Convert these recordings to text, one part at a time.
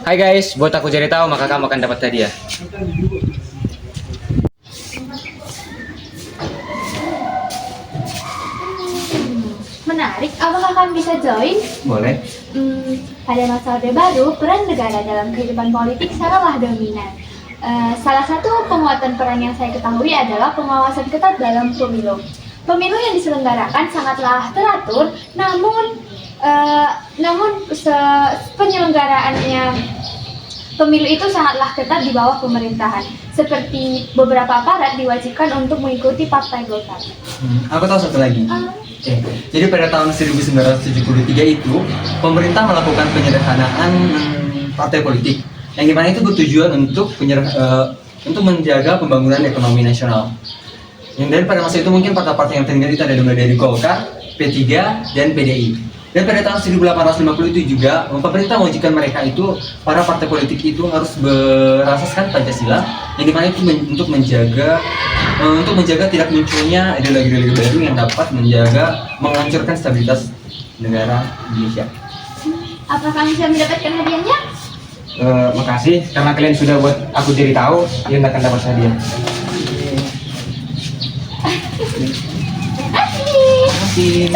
Hai guys, buat aku cari tahu maka kamu akan dapat hadiah. Menarik, apakah kalian bisa join? Boleh. Pada masa Orde Baru, peran negara dalam kehidupan politik sangatlah dominan. Salah satu penguatan peran yang saya ketahui adalah pengawasan ketat dalam pemilu. Pemilu yang diselenggarakan sangatlah teratur, namun penyelenggaraannya pemilu itu sangatlah ketat di bawah pemerintahan. Seperti beberapa aparat diwajibkan untuk mengikuti Partai Golkar. Aku tahu satu lagi. Jadi pada tahun 1973 itu pemerintah melakukan penyederhanaan partai politik yang dimana itu bertujuan untuk menjaga pembangunan ekonomi nasional. Yang dari pada masa itu mungkin partai-partai yang terlihat itu ada mulai dari Golkar, P3 dan PDI. Dan pada tahun 1850 itu juga pemerintah mewajibkan mereka itu para partai politik itu harus berasaskan Pancasila yang dimana itu untuk menjaga tidak munculnya ideologi-ideologi baru yang dapat menghancurkan stabilitas negara Indonesia. Apakah bisa mendapatkan hadiahnya? Makasih karena kalian sudah buat aku jadi tahu, kalian akan dapat hadiah. Terima kasih.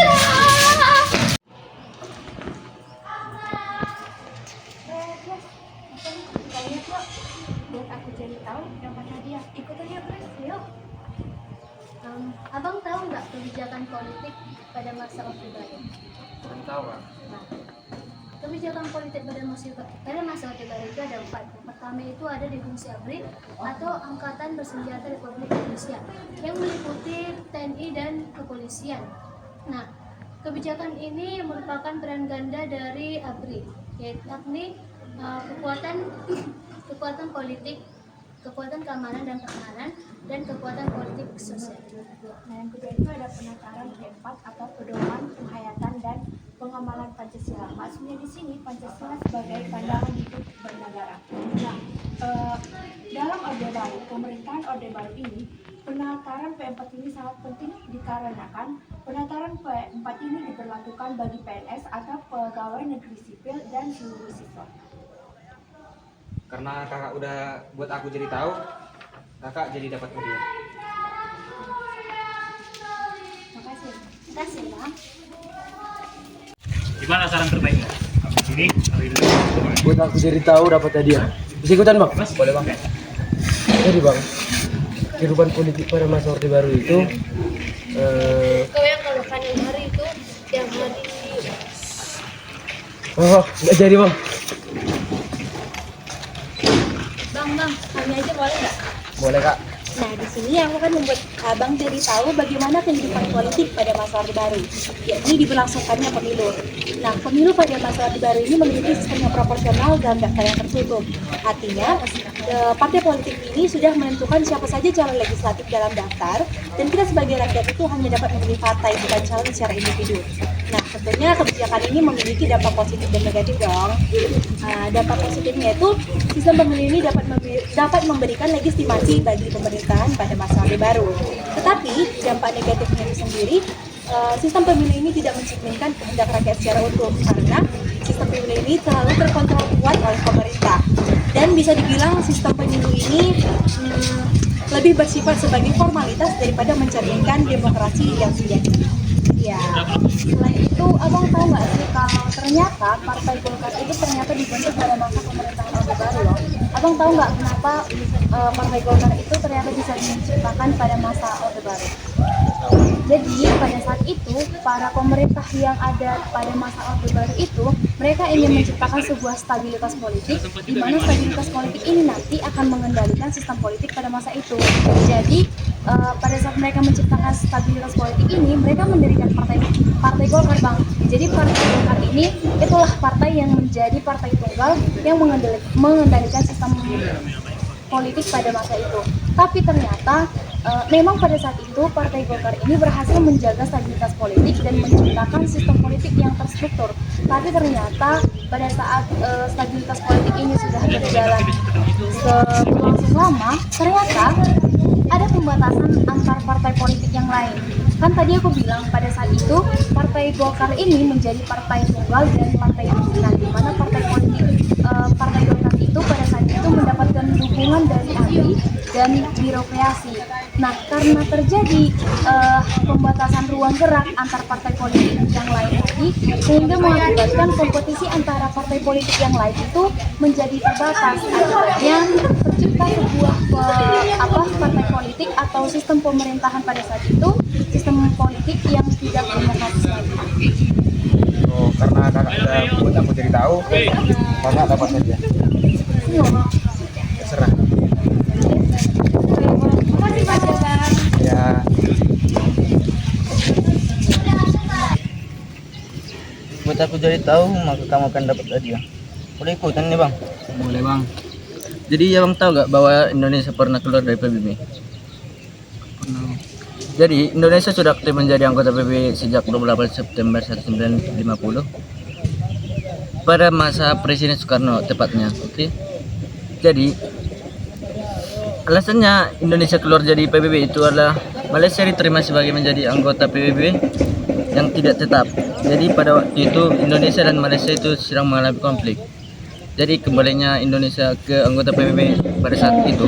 Buat aku jadi tahu dapat hadiah. Ikutan ya, Pres. Yuk. Abang tahu nggak kebijakan politik pada masa Orde Baru? Kurang tahu kan? Nah, kebijakan politik pada masa Orde Baru itu ada 4. Pertama itu ada Divisi ABRI atau Angkatan Bersenjata Republik Indonesia yang meliputi TNI dan kepolisian. Nah, kebijakan ini merupakan peran ganda dari ABRI, yakni kekuatan politik, kekuatan keamanan dan pertahanan, dan kekuatan politik sosial. Nah, yang kedua itu ada penataran P4 atau pedoman penghayatan dan pengamalan Pancasila. Maksudnya di sini Pancasila sebagai pandangan hidup bernegara. Nah, dalam Orde Baru, pemerintahan Orde Baru ini, penataran P4 ini sangat penting dikarenakan penataran P4 ini diberlakukan bagi PNS atau pegawai negeri sipil dan seluruh siswa. Karena kakak udah buat aku jadi tahu, kakak jadi dapat hadiah. Makasih. Makasih, Bang. Gimana saran terbaiknya? Ini hari ini. Buat aku jadi tahu dapat hadiah. Bisa ikutan bang? Boleh bang. Jadi bang, kehidupan politik pada masa Orde Baru itu Kau yang kalau kanan hari itu tiap hari. nggak jadi bang. Bang, kami aja boleh nggak? Boleh kak. Nah, di sini aku akan membuat abang jadi tahu bagaimana kehidupan politik pada masa Orde Baru, yakni diberlangsungkannya pemilu. Nah, pemilu pada masa Orde Baru ini memiliki sistem yang proporsional dan daftar yang tertutup. Artinya, partai politik ini sudah menentukan siapa saja calon legislatif dalam daftar, dan kita sebagai rakyat itu hanya dapat memilih partai, bukan calon secara individu. Nah, tentunya kebijakan ini memiliki dampak positif dan negatif dong. Dampak positifnya itu sistem pemilu ini dapat memberikan legitimasi bagi pemerintahan pada masa Orde Baru. Tetapi dampak negatifnya itu sendiri, sistem pemilu ini tidak mencerminkan kehendak rakyat secara utuh karena sistem pemilu ini terlalu terkontrol kuat oleh pemerintah. Dan bisa dibilang sistem pemilu ini lebih bersifat sebagai formalitas daripada mencerminkan demokrasi yang sejati. Ya, selain itu abang tahu nggak sih kalau ternyata Partai Golkar itu ternyata dibentuk pada masa pemerintahan Orde Baru loh. Abang tahu nggak kenapa Partai Golkar itu ternyata bisa diciptakan pada masa Orde Baru? Jadi pada saat itu para pemerintah yang ada pada masa Orde Baru itu mereka ingin menciptakan sebuah stabilitas politik di mana stabilitas politik ini nanti akan mengendalikan sistem politik pada masa itu. Jadi pada saat mereka menciptakan stabilitas politik ini mereka mendirikan partai Golkar bang. Jadi partai Golkar ini itulah partai yang menjadi partai tunggal yang mengendalikan sistem politik pada masa itu. Tapi ternyata memang pada saat itu Partai Golkar ini berhasil menjaga stabilitas politik dan menciptakan sistem politik yang terstruktur. Tapi ternyata pada saat stabilitas politik ini sudah berjalan berlangsung lama, ternyata ada pembatasan antar partai politik yang lain. Kan tadi aku bilang pada saat itu Partai Golkar ini menjadi partai tunggal dan partai dominan, di mana partai politik dukungan dari ahli dan birokrasi. Nah, karena terjadi pembatasan ruang gerak antar partai politik yang lain tadi, sehingga mengakibatkan kompetisi antara partai politik yang lain itu menjadi terbatas. Akibatnya tercipta sebuah partai politik atau sistem pemerintahan pada saat itu, sistem politik yang tidak demokratis lagi. Oh, karena kakak sudah buat aku jadi tahu, kakak dapat saja. Terserah. Makasih Pak Jabang. Ya. Buat aku jadi tahu, maka kamu akan dapat hadiah. Boleh ikutan nih bang? Boleh bang. Jadi ya bang tahu gak bahwa Indonesia pernah keluar dari PBB? Jadi Indonesia sudah aktif menjadi anggota PBB sejak 28 September 1950 pada masa Presiden Soekarno tepatnya. Oke. Jadi alasannya Indonesia keluar dari PBB itu adalah Malaysia diterima sebagai menjadi anggota PBB yang tidak tetap. Jadi pada waktu itu Indonesia dan Malaysia itu sedang mengalami konflik. Jadi kembalinya Indonesia ke anggota PBB pada saat itu.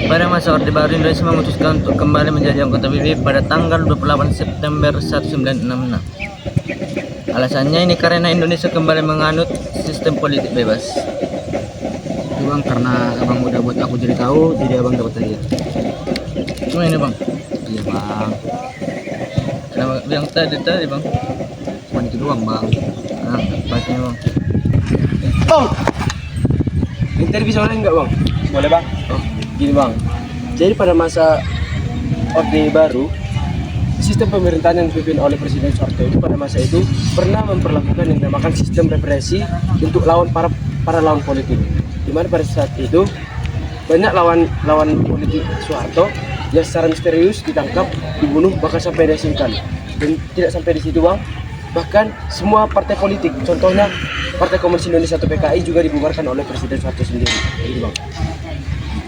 Pada masa Orde Baru Indonesia memutuskan untuk kembali menjadi anggota PBB pada tanggal 28 September 1966. Alasannya ini karena Indonesia kembali menganut sistem politik bebas. Itu bang, karena abang udah buat aku jadi tahu, jadi abang dapat hadiah. Cuma ini bang. Iya bang, Kenapa yang tadi bang? cuma itu doang bang. Nah, pastinya bang. Bang, interview soalnya enggak bang? Boleh bang? Oh, gini bang. Jadi pada masa Orde Baru, sistem pemerintahan yang dipimpin oleh Presiden Soeharto itu pada masa itu pernah memperlakukan yang dinamakan sistem represi untuk para lawan politik. Di mana pada saat itu banyak lawan politik Soeharto yang secara misterius ditangkap, dibunuh, bahkan sampai diasingkan. Dan tidak sampai di situ bang, bahkan semua partai politik, contohnya Partai Komunis Indonesia atau PKI juga dibubarkan oleh Presiden Soeharto sendiri. Gitu bang.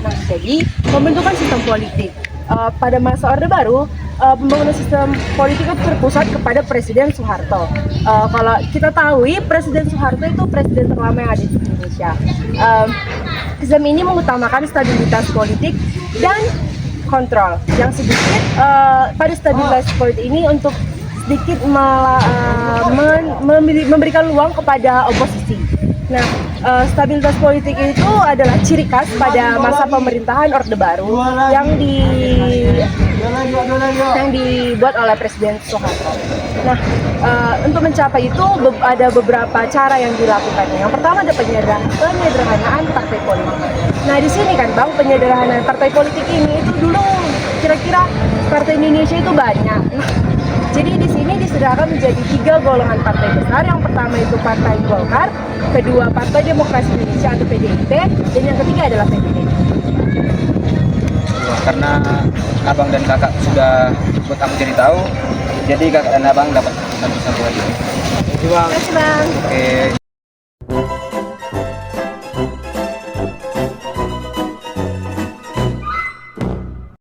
Nah, jadi pembentukan sistem politik pada masa Orde Baru, pembangunan sistem politik itu terpusat kepada Presiden Soeharto. Kalau kita tahu, Presiden Soeharto itu presiden terlama yang ada di Indonesia. Sistem ini mengutamakan stabilitas politik dan kontrol. Yang sedikit pada stabilitas politik ini untuk sedikit memberikan ruang kepada oposisi. Nah, stabilitas politik itu adalah ciri khas pada masa pemerintahan Orde Baru yang dibuat oleh Presiden Soeharto. Nah, untuk mencapai itu ada beberapa cara yang dilakukannya. Yang pertama ada penyederhanaan partai politik. Nah, di sini kan Bang, penyederhanaan partai politik ini itu dulu kira-kira partai Indonesia itu banyak. Nah, jadi di sini disederhanakan menjadi 3 golongan partai besar. Yang pertama itu Partai Golkar, kedua Partai Demokrasi Indonesia atau PDIP, dan yang ketiga adalah PBB. Karena abang dan kakak sudah buat aku jadi tahu, jadi kakak dan abang dapat satu hadiah. Jadi bang. Terima kasih Bang. Oke.